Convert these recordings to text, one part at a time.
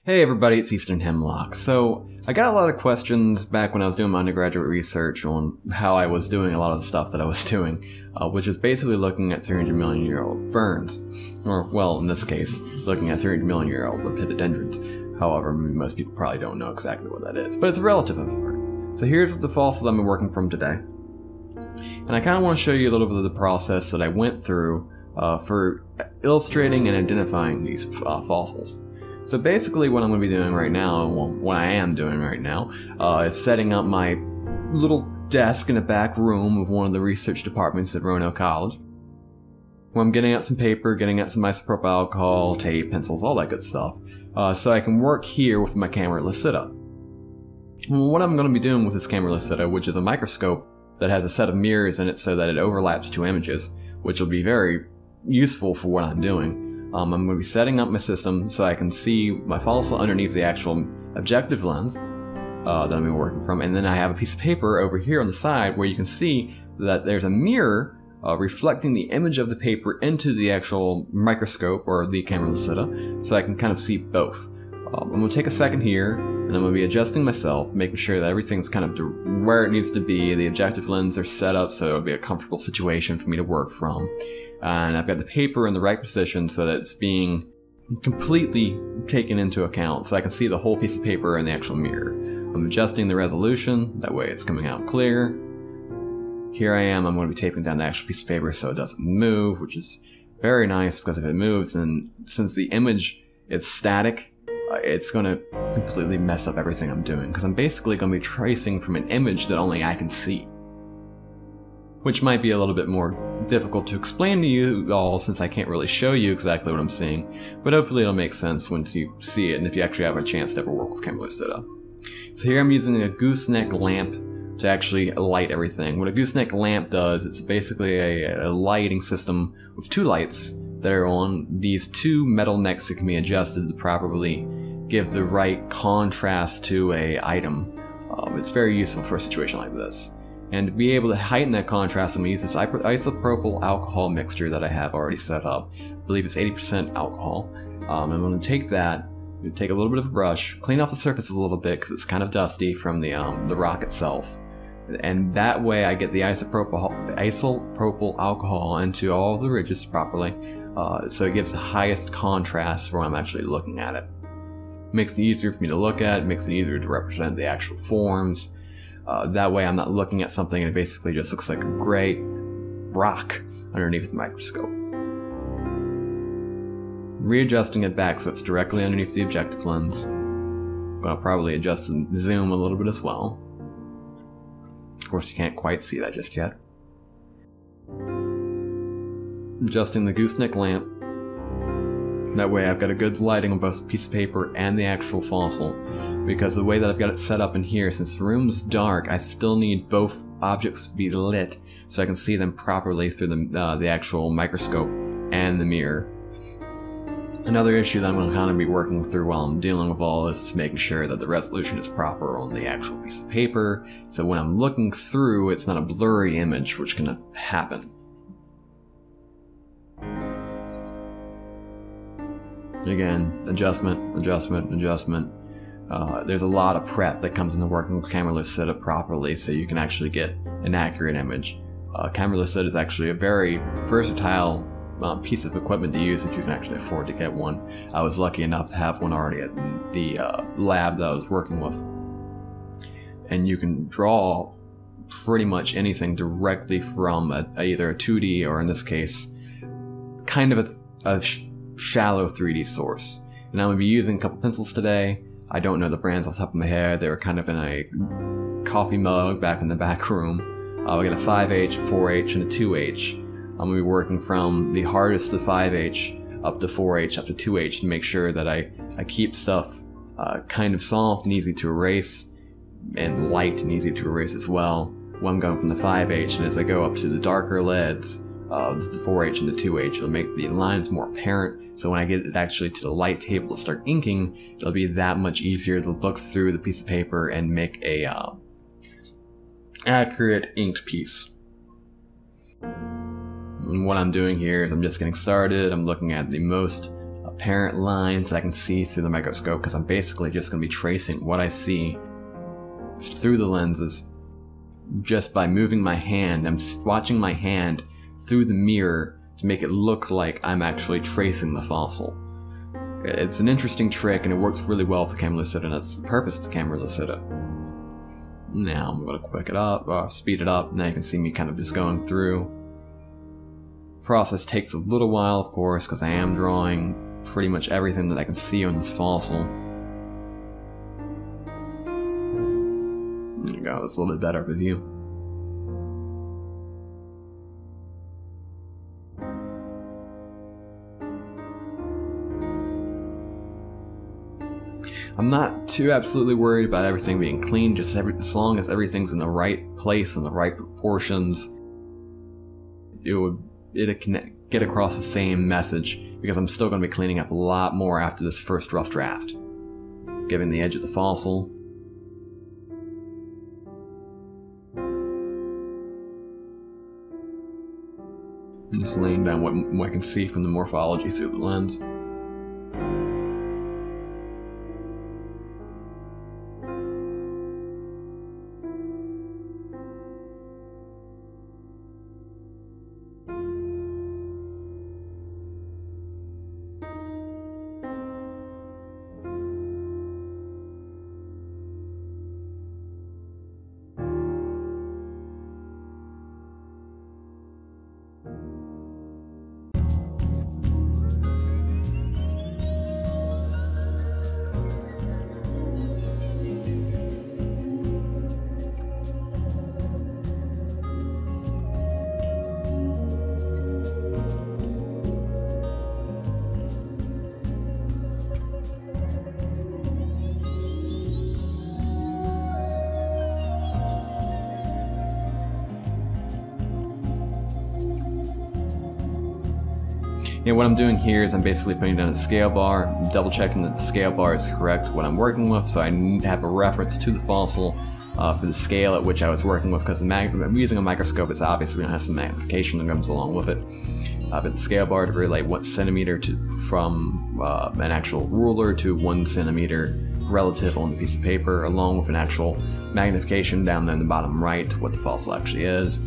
Hey everybody, it's Eastern Hemlock. So, I got a lot of questions back when I was doing my undergraduate research on how I was doing a lot of the stuff that I was doing, which is basically looking at 300 million year old ferns. Or, well, in this case, looking at 300 million year old lepidodendrons. However, most people probably don't know exactly what that is, but it's a relative of a fern. So here's the fossils I've been working from today. And I kind of want to show you a little bit of the process that I went through for illustrating and identifying these fossils. So basically what I'm going to be doing right now, well, what I am doing right now, is setting up my little desk in a back room of one of the research departments at Roanoke College, where I'm getting out some paper, getting out some isopropyl alcohol, tape, pencils, all that good stuff, so I can work here with my camera Lucida. What I'm going to be doing with this camera Lucida, which is a microscope that has a set of mirrors in it so that it overlaps two images, which will be very useful for what I'm doing. I'm going to be setting up my system so I can see my fossil underneath the actual objective lens that I'm working from, and then I have a piece of paper over here on the side where you can see that there's a mirror reflecting the image of the paper into the actual microscope or the camera Lucida, so I can kind of see both. I'm going to take a second here, and I'm going to be adjusting myself, making sure that everything's kind of where it needs to be. The objective lenses are set up so it'll be a comfortable situation for me to work from. And I've got the paper in the right position so that it's being completely taken into account, so I can see the whole piece of paper in the actual mirror. I'm adjusting the resolution, that way it's coming out clear. Here I am, I'm going to be taping down the actual piece of paper so it doesn't move, which is very nice, because if it moves, then since the image is static, it's going to completely mess up everything I'm doing, because I'm basically going to be tracing from an image that only I can see. Which might be a little bit more difficult to explain to you all since I can't really show you exactly what I'm seeing, but hopefully it'll make sense once you see it and if you actually have a chance to ever work with camera Lucida. So here I'm using a gooseneck lamp to actually light everything. What a gooseneck lamp does, it's basically a lighting system with two lights that are on these two metal necks that can be adjusted to properly give the right contrast to an item. It's very useful for a situation like this. And to be able to heighten that contrast, I'm going to use this isopropyl alcohol mixture that I have already set up. I believe it's 80% alcohol. I'm going to take that, take a little bit of a brush, clean off the surface a little bit because it's kind of dusty from the rock itself. And that way I get the isopropyl alcohol into all the ridges properly, so it gives the highest contrast for when I'm actually looking at it. Makes it easier for me to look at, makes it easier to represent the actual forms. That way I'm not looking at something and it basically just looks like a gray rock underneath the microscope. Readjusting it back so it's directly underneath the objective lens. I'm going to probably adjust the zoom a little bit as well. Of course you can't quite see that just yet. Adjusting the gooseneck lamp. That way I've got a good lighting on both the piece of paper and the actual fossil, because the way that I've got it set up in here, since the room's dark, I still need both objects to be lit so I can see them properly through the actual microscope and the mirror. Another issue that I'm going to kind of be working through while I'm dealing with all this is making sure that the resolution is proper on the actual piece of paper, so when I'm looking through it's not a blurry image, which can happen. Again, adjustment, adjustment, adjustment. There's a lot of prep that comes into working with camera Lucida properly so you can actually get an accurate image. Camera Lucida is actually a very versatile piece of equipment to use if you can actually afford to get one. I was lucky enough to have one already at the lab that I was working with. And you can draw pretty much anything directly from either a 2D or, in this case, kind of a shallow 3D source. And I'm going to be using a couple pencils today. I don't know the brands off the top of my head. They were kind of in a coffee mug back in the back room. We got a 5H, a 4H, and a 2H. I'm going to be working from the hardest of 5H up to 4H up to 2H to make sure that I keep stuff kind of soft and easy to erase, and light and easy to erase as well. When I'm going from the 5H, and as I go up to the darker leads, the 4H and the 2H, it'll make the lines more apparent, so when I get it actually to the light table to start inking, it'll be that much easier to look through the piece of paper and make a accurate inked piece. And what I'm doing here is I'm just getting started. I'm looking at the most apparent lines I can see through the microscope, because I'm basically just going to be tracing what I see through the lenses just by moving my hand. I'm watching my hand through the mirror to make it look like I'm actually tracing the fossil. It's an interesting trick, and it works really well with the camera Lucida, and that's the purpose of the camera Lucida. Now I'm going to speed it up. Now you can see me kind of just going through. Process takes a little while, of course, because I am drawing pretty much everything that I can see on this fossil. There you go, that's a little bit better of a view. I'm not too absolutely worried about everything being clean, just as long as everything's in the right place and the right proportions, it'll get across the same message, because I'm still going to be cleaning up a lot more after this first rough draft. Giving the edge of the fossil. Just laying down what I can see from the morphology through the lens. Yeah, what I'm doing here is I'm basically putting down a scale bar, double checking that the scale bar is correct what I'm working with, so I need to have a reference to the fossil for the scale at which I was working with, because I'm using a microscope. It's obviously going to have some magnification that comes along with it. But the scale bar to relate 1 centimeter from an actual ruler to 1 centimeter relative on the piece of paper, along with an actual magnification down there in the bottom right to what the fossil actually is.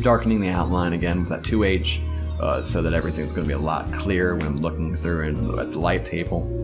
Darkening the outline again with that 2H. So that everything's going to be a lot clearer when I'm looking through at the light table.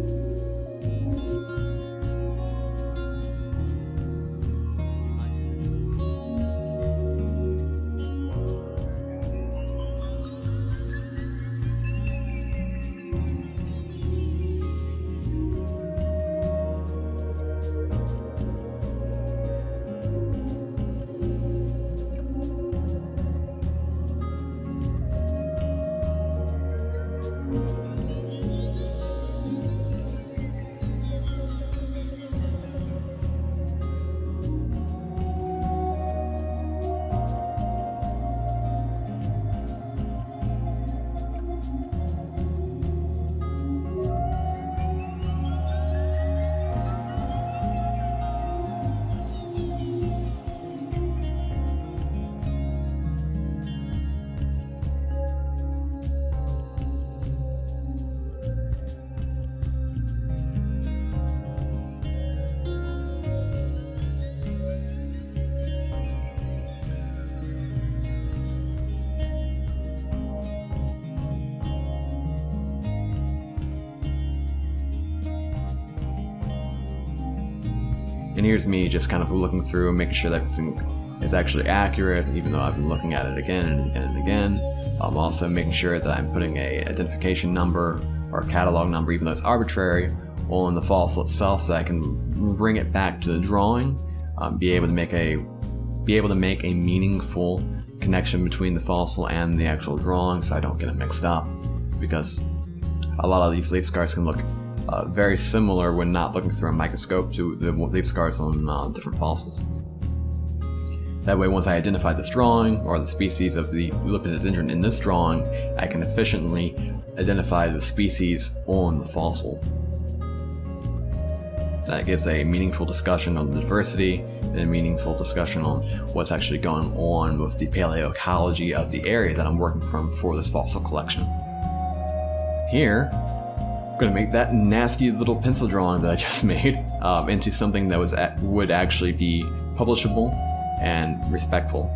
And here's me just kind of looking through and making sure that everything is actually accurate, even though I've been looking at it again and again and again. I'm also making sure that I'm putting a identification number or a catalog number, even though it's arbitrary, on the fossil itself, so I can bring it back to the drawing, be able to make a meaningful connection between the fossil and the actual drawing, so I don't get it mixed up, because a lot of these leaf scars can look very similar when not looking through a microscope to the leaf scars on different fossils. That way, once I identify this drawing, or the species of the lepidodendron in this drawing, I can efficiently identify the species on the fossil. That gives a meaningful discussion on the diversity, and a meaningful discussion on what's actually going on with the paleoecology of the area that I'm working from for this fossil collection. Here, I'm gonna make that nasty little pencil drawing that I just made into something that would actually be publishable and respectful.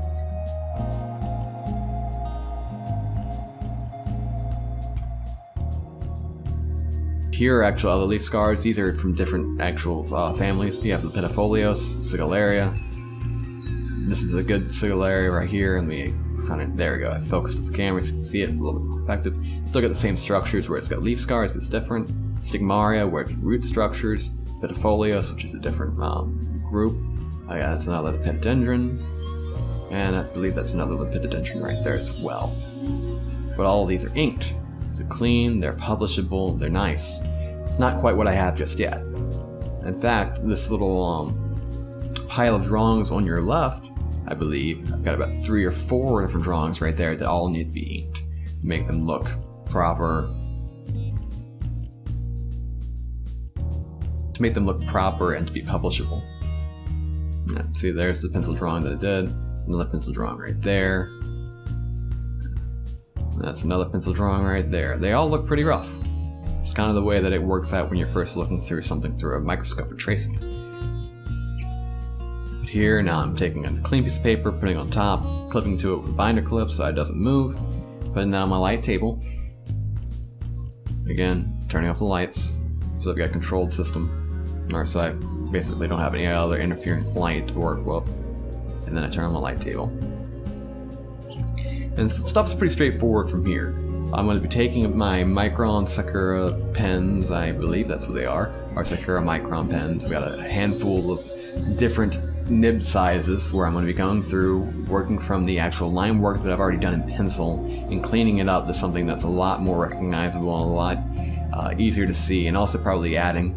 Here are actual other leaf scars. These are from different actual families. You have the Pedifolios, Sigillaria. This is a good Sigillaria right here, and there we go. I focused with the camera so you can see it a little bit more effective. Still got the same structures where it's got leaf scars, but it's different. Stigmaria, where it's root structures. Pedifolios, which is a different group. Yeah, that's another lepidodendron, and I believe that's another lepidodendron right there as well. But all of these are inked. They're clean, they're publishable, they're nice. It's not quite what I have just yet. In fact, this little pile of drawings on your left, I believe, I've got about 3 or 4 different drawings right there that all need to be inked to make them look proper. To make them look proper and to be publishable. Yeah, see, there's the pencil drawing that I did. There's another pencil drawing right there. That's another pencil drawing right there. They all look pretty rough. It's kind of the way that it works out when you're first looking through something through a microscope and tracing it. But here, now I'm taking a clean piece of paper, putting it on top, clipping to it with a binder clip so it doesn't move, putting that on my light table. Again, turning off the lights, so I've got a controlled system. Or so I basically don't have any other interfering light to work with. And then I turn on my light table. And stuff's pretty straightforward from here. I'm going to be taking my Micron Sakura pens, I believe that's what they are, our Sakura Micron pens. I've got a handful of different nib sizes where I'm going to be going through, working from the actual line work that I've already done in pencil, and cleaning it up to something that's a lot more recognizable and a lot easier to see, and also probably adding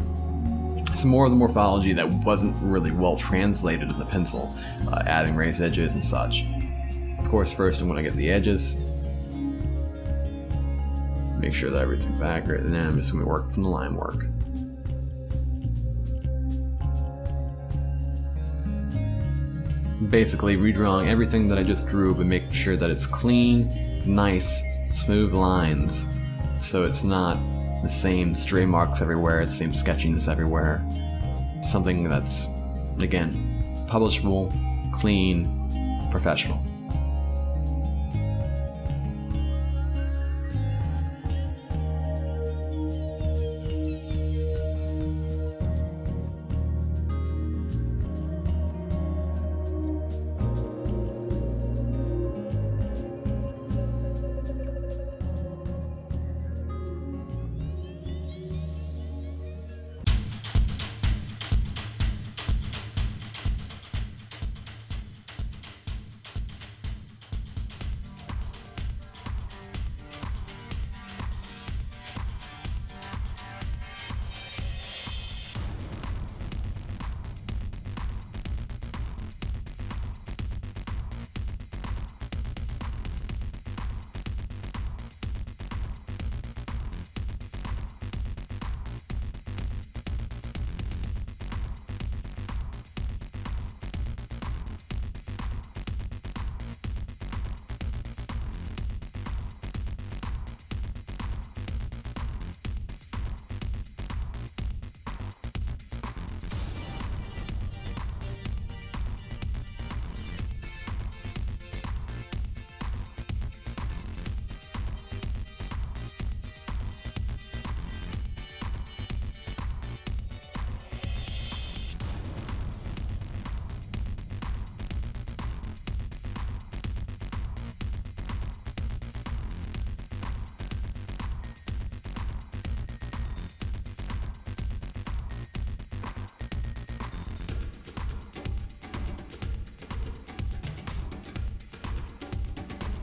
some more of the morphology that wasn't really well translated in the pencil, adding raised edges and such. Of course, first I'm going to get the edges, make sure that everything's accurate, and then I'm just going to work from the line work. Basically redrawing everything that I just drew, but making sure that it's clean, nice, smooth lines, so it's not the same stray marks everywhere, the same sketchiness everywhere. Something that's, again, publishable, clean, professional.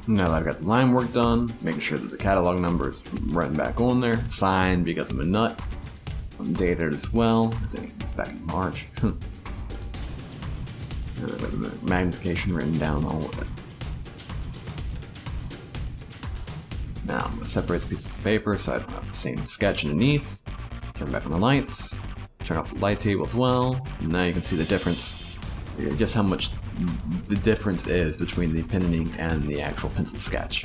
Now that I've got the line work done, making sure that the catalog number is written back on there, signed because I'm a nut, dated as well, I think it's back in March. And I've got the magnification written down, all of it. Now I'm going to separate the pieces of paper so I don't have the same sketch underneath, turn back on the lights, turn off the light table as well, and now you can see the difference, just how much the difference is between the pen and ink and the actual pencil sketch.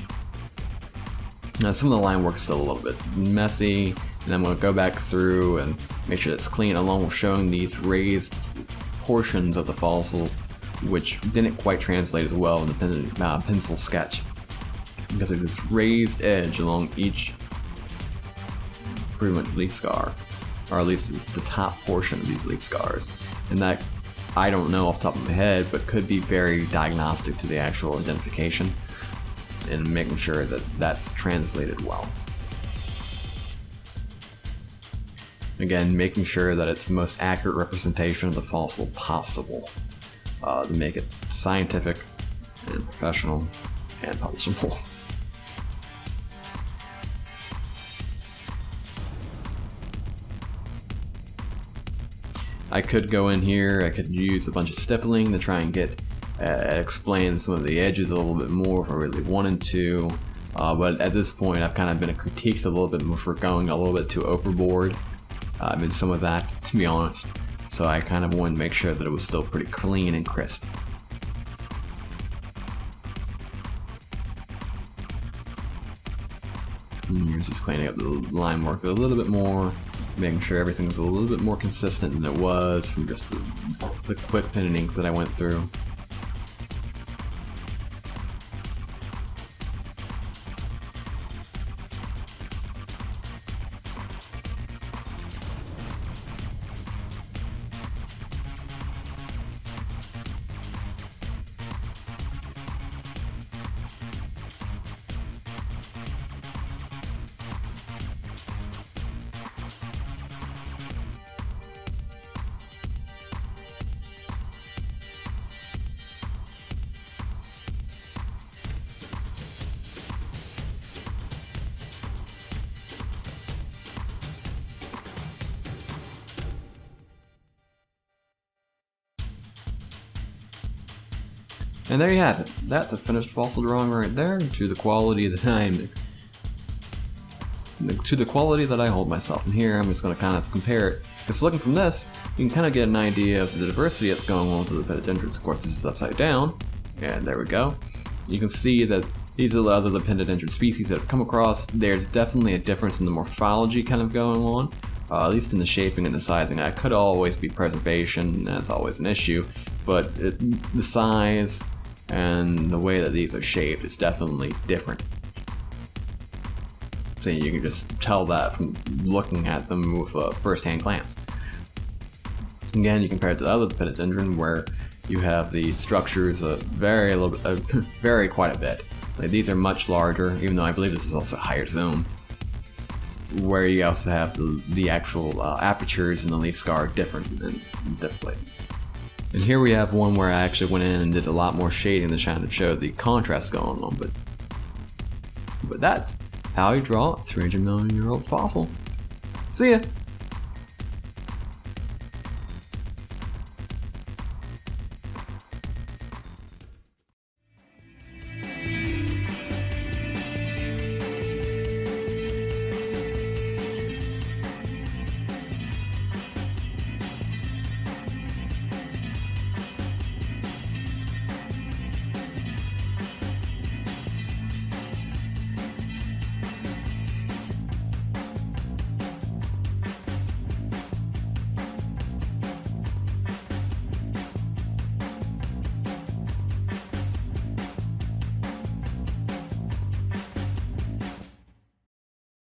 Now some of the line work is still a little bit messy, and I'm going to go back through and make sure it's clean, along with showing these raised portions of the fossil which didn't quite translate as well in the pencil sketch, because there's this raised edge along each pretty much leaf scar, or at least the top portion of these leaf scars, and that, I don't know off the top of my head, but could be very diagnostic to the actual identification and making sure that that's translated well. Again, making sure that it's the most accurate representation of the fossil possible to make it scientific and professional and publishable. I could go in here, I could use a bunch of stippling to try and get explain some of the edges a little bit more if I really wanted to, but at this point I've kind of been critiqued a little bit more for going a little bit too overboard in some of that, to be honest, so I kind of wanted to make sure that it was still pretty clean and crisp. And here's just cleaning up the line work a little bit more, making sure everything's a little bit more consistent than it was from just the quick pen and ink that I went through. And there you have it. That's a finished fossil drawing right there, to the quality that I hold myself. And here I'm just going to kind of compare it, because looking from this, you can kind of get an idea of the diversity that's going on with the lepidodendrons. Of course, this is upside down, and there we go. You can see that these are the other lepidodendron species that I've come across. There's definitely a difference in the morphology kind of going on, at least in the shaping and the sizing. That could always be preservation, that's always an issue, but the size and the way that these are shaped is definitely different. So you can just tell that from looking at them with a first-hand glance. Again, you compare it to the other lepidodendron, where you have the structures vary quite a bit. Like, these are much larger, even though I believe this is also higher zoom, where you also have the actual apertures in the leaf scar different in different places. And here we have one where I actually went in and did a lot more shading to try to show the contrast going on, but that's how you draw a 300 million year old fossil. See ya!